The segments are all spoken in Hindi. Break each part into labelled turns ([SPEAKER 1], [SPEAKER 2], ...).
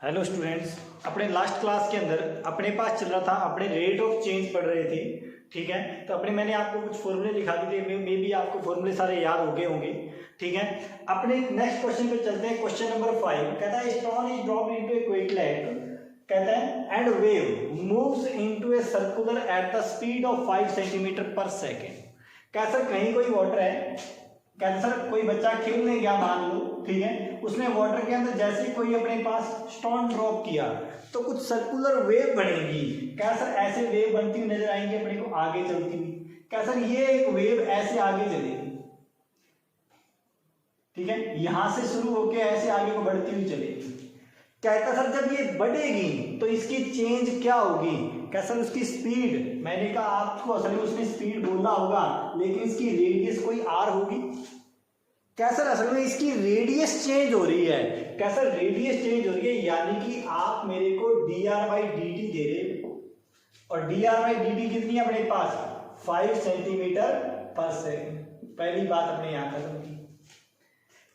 [SPEAKER 1] हेलो स्टूडेंट्स, अपने लास्ट क्लास के अंदर अपने पास चल रहा था, अपने रेट ऑफ चेंज पढ़ रहे थे। ठीक है, तो मैंने आपको कुछ फॉर्मूले दिखा दिए थे, मे बी आपको फॉर्मूले सारे याद हो गए होंगे। ठीक है, अपने नेक्स्ट क्वेश्चन पे चलते हैं। क्वेश्चन नंबर 5 कहता है स्टोन इज ड्रॉप्ड इनटू ए क्विकलेट, कहता है and wave moves into a circular at the speed of 5 centimetre per second. क्या सर कहीं कोई वाटर है, कहते सर कोई बच्चा खेलने गया मान लो, ठीक है, उसने वाटर के अंदर जैसे ही कोई अपने पास स्टोन ड्रॉप किया तो कुछ सर्कुलर वेव बनेगी। क्या सर ऐसे वेव बनती हुई नजर आएंगी अपने को आगे चलती हुई। क्या सर ये एक वेव ऐसे आगे चलेगी, ठीक है, यहां से शुरू होकर ऐसे आगे को बढ़ती हुई चलेगी। कहता सर जब ये बढ़ेगी तो इसकी चेंज क्या होगी। क्या सर उसकी स्पीड, मैंने कहा आपको असल में उसने स्पीड बोलना होगा लेकिन इसकी रेडियस कोई आर होगी। क्या सर असल में इसकी रेडियस चेंज हो रही है। क्या सर रेडियस चेंज हो रही है, यानी कि आप मेरे को dr/dt दे रहे हो और dr/dt कितनी है अपने पास 5 सेंटीमीटर पर सेकेंड। पहली बात अपने यहां खत्म की।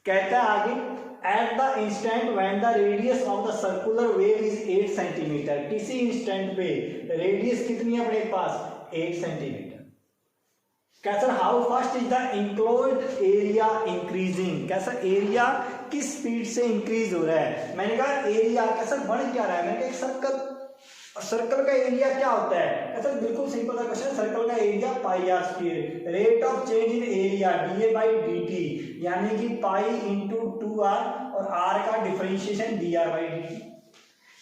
[SPEAKER 1] कहता है आगे at the instant when the radius of the circular wave is 8 centimetre. किसी इंस्टेंट पे रेडियस कितनी है अपने पास 8 सेंटीमीटर। क्या sir how fast is the enclosed area increasing. क्या सर एरिया किस स्पीड से इंक्रीज हो रहा है। मैंने कहा एरिया क्या सर बढ़ क्या रहा है। मैंने कहा एक सर्कल, और सर्कल का एरिया क्या होता है। सर बिल्कुल सिंपल सा क्वेश्चन, सर्कल का area pi R square. Rate of change in area dA/dt यानी कि पाई इंटू 2r और r का डिफरेंशिएशन dr/dt।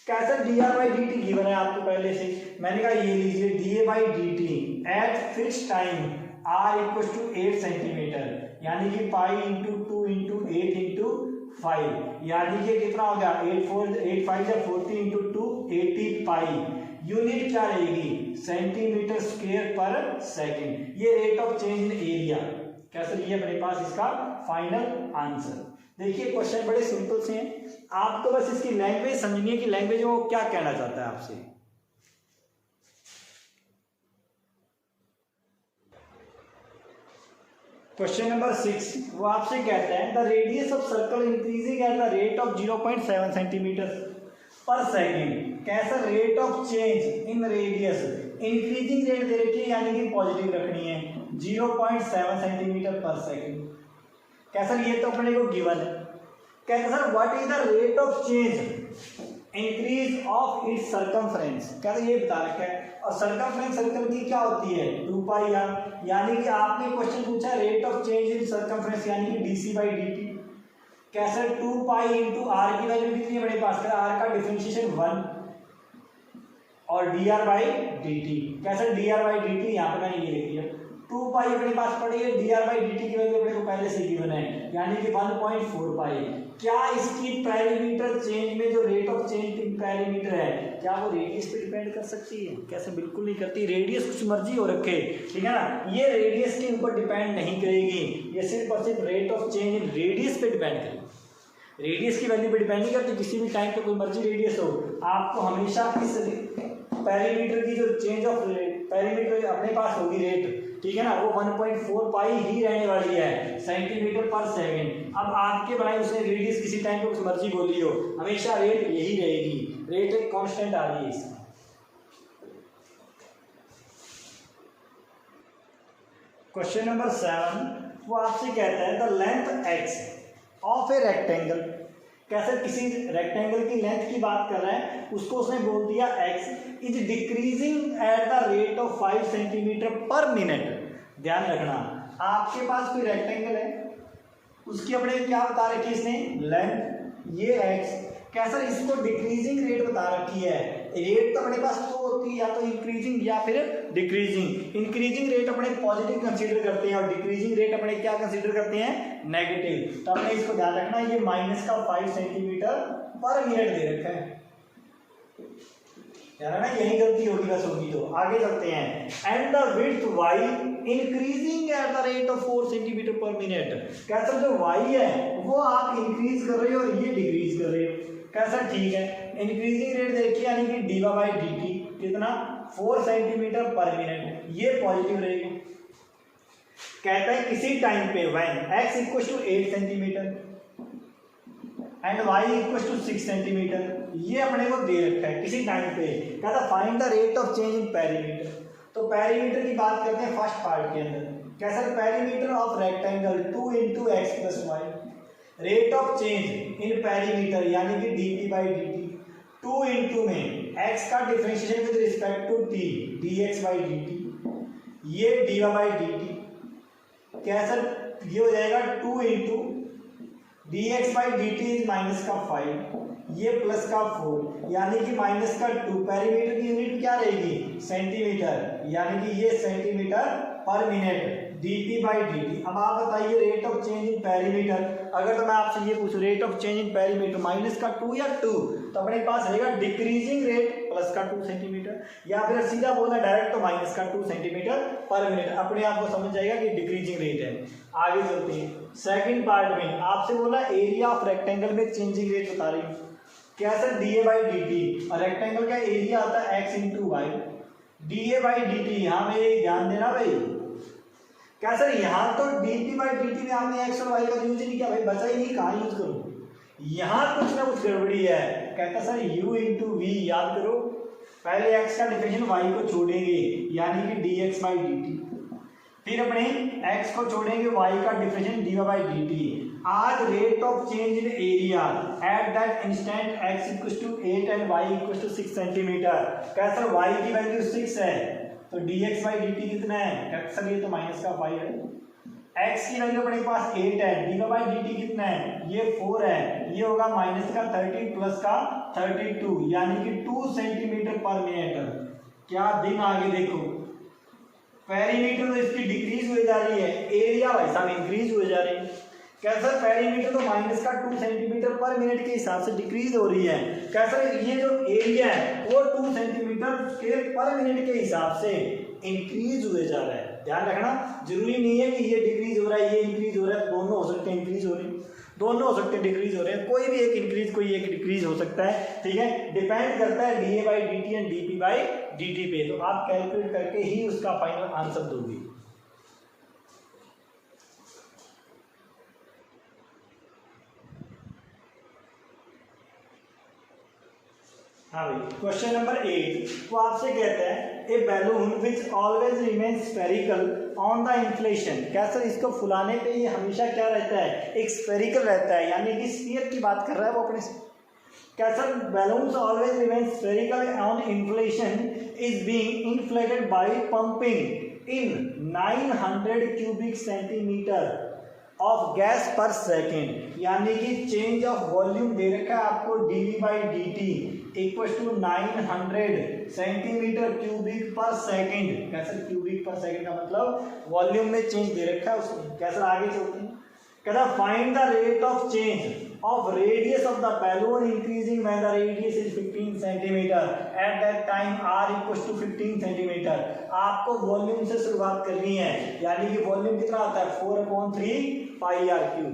[SPEAKER 1] क्या सर dr/dt गिवन है आपको पहले से। मैंने कहा ये लीजिए dA/dt at fix time r equal to 8 centimetre यानी कि पाई इंटू 2 इंटू 8 इंटू 5 यानी कि कितना हो गया 8 5 40 इंटू 2 80 पाई। यूनिट क्या रहेगी सेंटीमीटर स्क्वायर पर सेकंड। ये rate of change in area. क्या सर ये अपने पास इसका फाइनल आंसर। देखिए क्वेश्चन बड़े सिंपल से हैं, आपको बस इसकी लैंग्वेज समझनी है कि लैंग्वेज वो क्या कहना चाहता है आपसे। क्वेश्चन नंबर 6 वो आपसे कहता है the radius of circle increasing at the rate of 0.7 centimetre per second. कैसा rate of change in radius, increasing rate दे रखी है यानी कि पॉजिटिव रखनी है 0.7 सेंटीमीटर पर सेकेंड। कैसा ये तो अपने को गिवन है। कहता sir what is the rate of change increase of its circumference. कहते ये बता रखा है और सर्कमफ्रेंस सर्कल की क्या होती है 2πr। यानी कि आपने क्वेश्चन पूछा rate of change in circumference यानी कि dc/dt। कैसे 2 पाई इंटू आर की वैल्यू कितनी है मेरे पास, आर का डिफरेंशिएशन 1 और dr/dt। कैसे dr/dt यहाँ पे मैंने ये लिख दिया 2 पाई अपने पास पड़ी है, dr/dt की वैल्यू अपने को पहले से गिवन है यानी कि 1.4 पाई। क्या इसकी पैरामीटर चेंज में जो रेट ऑफ चेंज की पैरामीटर है क्या वो रेडियस पे डिपेंड कर सकती है। कैसे बिल्कुल नहीं करती। रेडियस कुछ मर्जी हो रखे, ठीक है ना, ये रेडियस के ऊपर डिपेंड नहीं करेगी, ये सिर्फ और सिर्फ rate of change in radius पे डिपेंड करेगी। रेडियस की वैल्यू पे डिपेंड नहीं करती, किसी भी टाइम पे कोई मर्जी रेडियस हो, आपको हमेशा किस पैरामीटर की जो चेंज ऑफ पैरामीटर अपने पास होगी रेट, ठीक है ना, वो 1.4 पाई ही रहने वाली है सेंटीमीटर पर सेकंड। अब आपके बनाए उसने रेडियस किसी टाइम पे कुछ मर्जी बोली हो, हमेशा रेट यही रहेगी, रेट एक कांस्टेंट आ रही है इसमें। क्वेश्चन नंबर 7 वो आपसे कहता है the length x of a rectangle. कैसे किसी रेक्टेंगल की लेंथ की बात कर रहे हैं, उसको उसने बोल दिया x is decreasing eight the rate of 5 centimetre पर मिनट। ध्यान रखना आपके पास कोई रेक्टेंगल है, उसकी अपने क्या बता रखी है इसने लेंथ, ये x। कैसा इसको डिक्रीजिंग रेट बता रखी है। रेट तो अपने पास तो होती है या तो इंक्रीजिंग या फिर डिक्रीजिंग। इंक्रीजिंग रेट अपने पॉजिटिव कंसीडर करते हैं और डिक्रीजिंग रेट अपने क्या कंसीडर करते हैं नेगेटिव। तो अपने इसको ध्यान रखना ये माइनस का 5 सेंटीमीटर पर मिनट दे रखा है, यार ना यही गलती होगी बस होगी। तो आगे चलते हैं and the width y increasing at the rate of 4 centimetre पर मिनट। कैसा जो y है वो आप इंक्रीज कर रहे हो और ये डिक्रीज कर रहे हो। कैसा ठीक है, इंक्रीजिंग रेट देखिए यानी कि dv/dt कितना 4 सेंटीमीटर पर मिनट, ये पॉजिटिव रहेगा। कहता है किसी टाइम पे when x equal to 8 centimetre and Y equal to 6 centimetre. ये अपने को दे रखा है किसी टाइम पे, कहता find the rate of change in perimeter. तो पेरीमीटर की बात करते हैं फर्स्ट पार्ट के अंदर। कैसा perimeter of rectangle 2 into X plus Y, rate of change in perimeter यानी कि D by D T, 2 into में x का differentiation with respect to t dx by D T, ये dy बाई डी टी कैसा ये हो जाएगा 2 into dx by D T is minus का 5, ये प्लस का 4 यानी कि माइनस का 2। पेरीमीटर की यूनिट क्या रहेगी सेंटीमीटर, यानी कि ये सेंटीमीटर पर मिनट dp बाई dt। अब आप बताइए rate of change in perimeter, अगर तो मैं आपसे ये पूछूं rate of change in perimeter minus का 2 या 2, तो अपने पास रहेगा डिक्रीजिंग रेट प्लस का 2 सेंटीमीटर, या फिर सीधा बोलना डायरेक्ट तो माइनस का 2 सेंटीमीटर पर मिनट, अपने आप को समझ जाएगा कि डिक्रीजिंग रेट है। आगे चलते हैं सेकंड पार्ट में, आपसे बोला एरिया ऑफ रेक्टेंगल में चेंजिंग रेट बता रही हूँ। कैसे डी बाई डी टी, और रेक्टेंगल का एरिया आता है X into Y, D by D T यहाँ में ध्यान देना भाई। क्या सर यहाँ तो डी बाई डी टी में आपने एक्स और वाई का यूज नहीं किया भाई, बचा ही नहीं, कहाँ यूज करूँ, यहाँ कुछ ना कुछ गड़बड़ी है। कहता सर u इंटू वी, याद करो पहले x का डिफरेंशियल y को छोड़ेंगे यानी कि dx बाई डी टी, फिर अपने x को छोड़ेंगे y का differential dy by D T. आज rate of change in area at that instant x equal to 8 and y equal to 6 centimetre. क्या सर y की वैल्यू 6 है तो dx बाई डी टी कितना है, क्या सर ये तो माइनस का 5 है। x की वैल्यू अपने पास 8 है, डी बाई डी टी कितना है, ये 4 है, ये होगा माइनस का 30 प्लस का 32 यानी कि 2 सेंटीमीटर पर मिनट। क्या दिन आगे देखो, पेरीमीटर तो इसकी डिक्रीज हो जा रही है, एरिया भाई साहब इंक्रीज हो जा रही है। कैसा पेरीमीटर तो माइनस का 2 सेंटीमीटर पर मिनट के हिसाब से डिक्रीज हो रही है। कैसा ये जो एरिया है वो 2 सेंटीमीटर के पर मिनट के हिसाब से इंक्रीज हुए जा रहा है। ध्यान रखना, जरूरी नहीं है कि ये डिक्रीज हो रहा है ये इंक्रीज हो रहा है, दोनों हो सकते हैं इंक्रीज हो रहे हैं, दोनों हो सकते हैं डिक्रीज हो रहे हैं, कोई भी एक इंक्रीज कोई एक डिक्रीज हो सकता है। ठीक है, डिपेंड करता है D A by D T and D P by D T पे। तो आप कैलकुलेट करके ही उसका फाइनल आंसर दोगे। हाँ भाई, क्वेश्चन नंबर 8 वो आपसे कहता है a balloon which always remain spherical on the inflation. क्या सर इसको फुलाने पे ये हमेशा क्या रहता है, एक स्फेरिकल रहता है, यानी कि स्फीयर की बात कर रहा है वो अपने। क्या sir balloons always remain spherical on inflation is being inflated by pumping in 900 cubic centimetre of gas per second, यानी कि चेंज ऑफ वॉल्यूम दे रखा है आपको D by D T equal to 900 centimetre cubic per second. कैसे क्यूबिक पर सेकेंड का मतलब वॉल्यूम में चेंज दे रखा है उसमें। कैसे आगे चलते हैं, कहता find the rate of change of radius of the balloon increasing when the radius is 15 centimeter at that time r equals to 15 centimeter। आपको वॉल्यूम से शुरुआत करनी है, यानी कि वॉल्यूम कितना आता है 4/3 पाई आर क्यूब।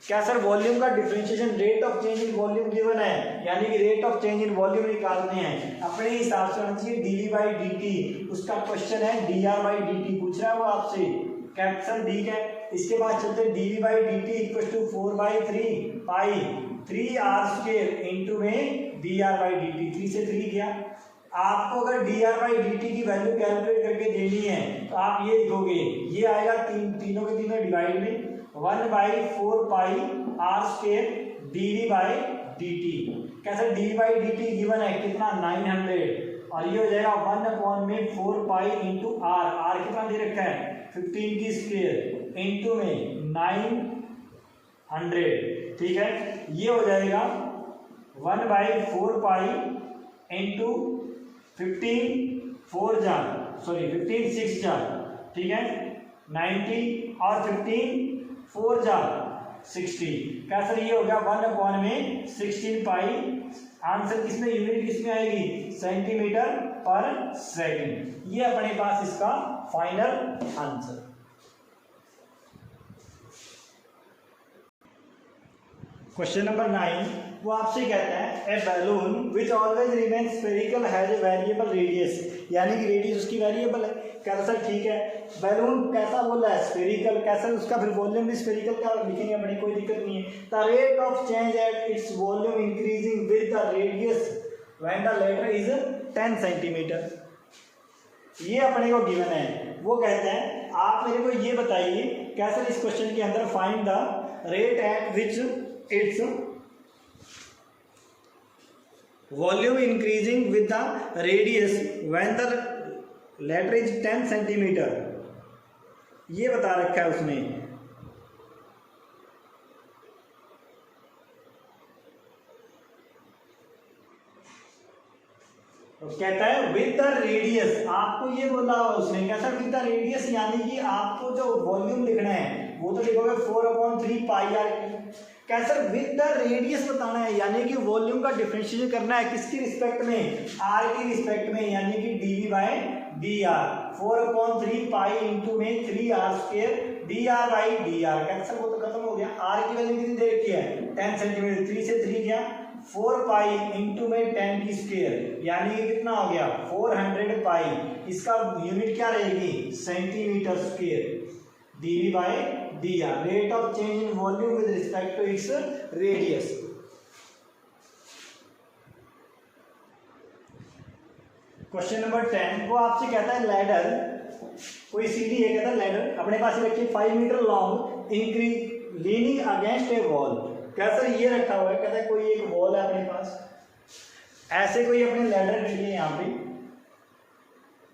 [SPEAKER 1] क्या सर वॉल्यूम का differentiation rate of change in volume given है, यानी कि rate of change in volume निकालने हैं अपने हिसाब से होना चाहिए डी बाई डी टी। उसका क्वेश्चन है D R by D T पूछ रहा है वो आपसे, कैप्शन ठीक है। इसके बाद चलते हैं D by D T equal to 4/3 pi 3 R square into में D R by D T. 3 से 3 गया। आपको अगर D R by D T की वैल्यू कैलकुलेट करके देनी है तो आप ये लिखोगे, ये आएगा तीनों के तीनों डिवाइड में 1/4 pi R square D by D T. कैसे D by D T given है कितना 900, और ये हो जाएगा 1/4 पाई इंटू आर, आर कितना दे रखा है 15 की स्क्वायर इंटू में 900। ठीक है, ये हो जाएगा 1/4 पाई इंटू 15 6 जा, ठीक है 90 और 15 4 जा 60। क्या सर ये हो गया 1/16 पाई। आंसर किसमें यूनिट किसमें आएगी सेंटीमीटर पर सेकंड। ये अपने पास इसका फाइनल आंसर। क्वेश्चन नंबर 9 वो आपसे कहता है a balloon which always remain spherical has a variable radius, यानी कि रेडियस उसकी वेरिएबल है। कहता सर ठीक है, बैलून कैसा बोल रहा है, स्फेरिकल, कैसा उसका फिर वॉल्यूम भी स्फेरिकल का लिखेंगे अपने, कोई दिक्कत नहीं है। The rate of change at its volume increasing with the radius when the latter is 10 centimetre. ये अपने को गिवन है। वो कहते हैं आप मेरे को ये बताइए कैसे इस क्वेश्चन के अंदर find the rate at which its volume increasing with the radius when the latter is 10 centimetre, ये बता रखा है उसमें। तो कहता है विद द रेडियस, आपको ये बोला उसने कैसा विद द रेडियस, यानी कि आपको जो वॉल्यूम लिखना है वो तो लिखोगे 4/3 पाई आर। कैसा विद द रेडियस बताना है, यानी कि वॉल्यूम का डिफरेंशिएशन करना है किसकी रिस्पेक्ट में, आर की रिस्पेक्ट में, यानी कि dv by D R. 4/3 pi into में 3r² dr by dr। Cancer वो तो खत्म हो गया। आर की वैल्यू कितनी दे रखी है 10 सेंटीमीटर, 3 से 3 गया 4 पाई इंटू में 10 की स्क्वायर, यानी कि कितना हो गया 400 पाई। इसका यूनिट क्या रहेगी centimetre square. dv by dr, rate of change in volume with respect to its radius. Question number 10 वो आपसे कहता है लैडर, कोई सीढ़ी है, कहता है लैडर अपने पास रखी 5 metre long increase leaning against a wall. कैसा ये रखा हुआ है, कहता है कोई एक वॉल है अपने पास, ऐसे कोई अपने लैडर रखी है यहाँ पे,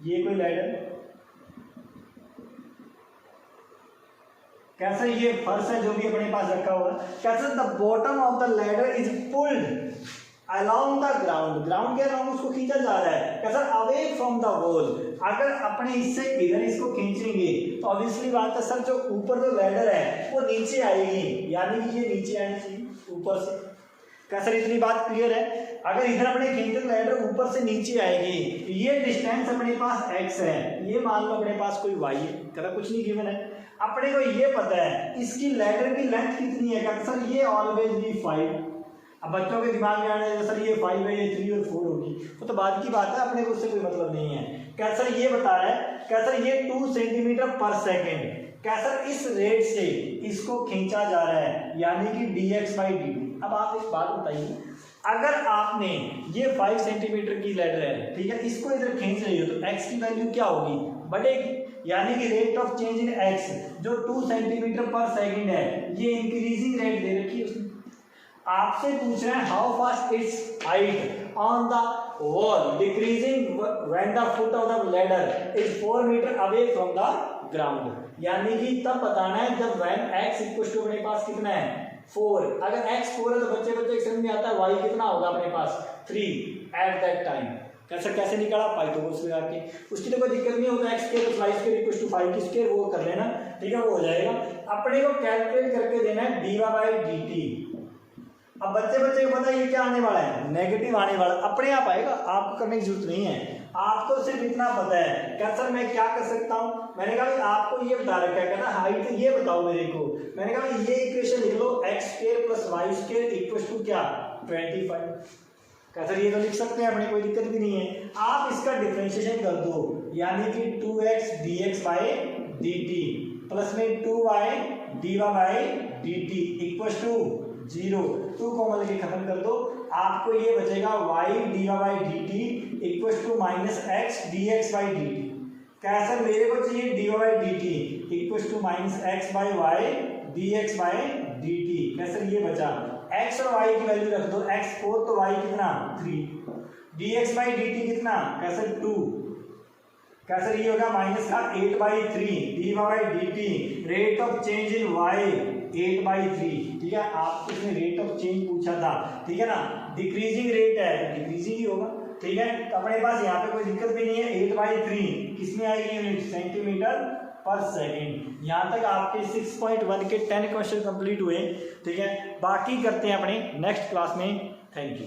[SPEAKER 1] ये कोई लैडर, कैसा ये फर्श है जो भी अपने पास रखा हुआ है। कैसा the bottom of the ladder is pulled along the ground, ground के अलोंग उसको खींचा जा रहा है, कैसा अवे फ्रॉम द वॉल। अगर अपने इससे इधर इसको खींचेंगे तो ऑब्वियसली बात है सर जो ऊपर जो लैडर है वो नीचे आएगी, यानी कि ये नीचे आनी चाहिए ऊपर से। क्या सर इतनी बात क्लियर है? अगर इधर अपने खींचते लैडर ऊपर से नीचे आएगी, ये डिस्टेंस अपने पास x है, ये मान लो अपने पास कोई y है, कहता कुछ नहीं गिवन है। अपने को ये पता है इसकी लैडर की लेंथ कितनी है, कहता सर ये ऑलवेज भी 5। अब बच्चों के दिमाग में आने सर ये 5 है, ये 3 और 4 होगी, वो तो बाद की बात है, अपने को उससे कोई मतलब नहीं है। क्या सर ये बता रहा है, क्या सर ये 2 सेंटीमीटर पर सेकेंड, क्या सर इस रेट से इसको खींचा जा रहा है, यानी कि dx बाई dt। अब आप एक बात बताइए, अगर आपने ये 5 सेंटीमीटर की लैडर है, ठीक है, इसको इधर खींच रही हो तो x की वैल्यू क्या होगी, बढ़ेगी, यानी कि rate of change in x जो 2 सेंटीमीटर पर सेकेंड है, ये इंक्रीजिंग रेट दे रखी है उसने। आपसे पूछ रहे हैं how fast its height on the wall decreasing when the foot of the ladder is 4 metre away from the ground, यानी कि तब बताना है जब व्हेन x इक्वल टू अपने पास कितना है 4। अगर x 4 है तो बच्चे बच्चे समझ में आता है y कितना होगा अपने पास 3 एट दैट टाइम। कैसे निकाला पाइथागोरस लगा के, उसकी तो कोई दिक्कत नहीं होता, x square plus y square equal to 5 की स्क्वायर वो कर लेना, ठीक है, वो हो जाएगा। अपने को कैलकुलेट करके देना है dy बाई dt। अब बच्चे को पता है ये क्या आने वाला है, नेगेटिव आने वाला, अपने आप आएगा, आपको करने की जरूरत नहीं है, आपको सिर्फ इतना पता है। क्या सर मैं क्या कर सकता हूँ, मैंने कहा आपको ये बता रखा है, कहना हाइट ये बताओ मेरे को, मैंने कहा ये इक्वेशन लिख लो x square plus y square equal to क्या 25। क्या सर ये तो लिख सकते हैं, अपने कोई दिक्कत भी नहीं है। आप इसका डिफरेंशिएशन कर दो, यानी कि 2x dx by dt plus में 2y dy by dt equal to 0, 2 common लेके खत्म कर दो, आपको ये बचेगा y dy by dt equal to minus x dx by dt। क्या सर मेरे को चाहिए dy by dt equal to minus x by y dx by dt। क्या सर ये बचा, x और y की वैल्यू रख दो, x 4 तो y कितना 3, dx बाई dt कितना, क्या सर 2, क्या सर ये होगा माइनस का 8/3 dy by dt, rate of change in y 8/3, ठीक है, आपको इसमें रेट ऑफ चेंज पूछा था, ठीक है ना, डिक्रीजिंग रेट है तो डिक्रीजिंग ही होगा, ठीक है, तो अपने पास यहाँ पे कोई दिक्कत भी नहीं है। 8/3 किसमें आएगी यूनिट, सेंटीमीटर पर सेकेंड। यहाँ तक आपके 6.1 के 10 क्वेश्चन कंप्लीट हुए, ठीक है, बाकी करते हैं अपने नेक्स्ट क्लास में। Thank you.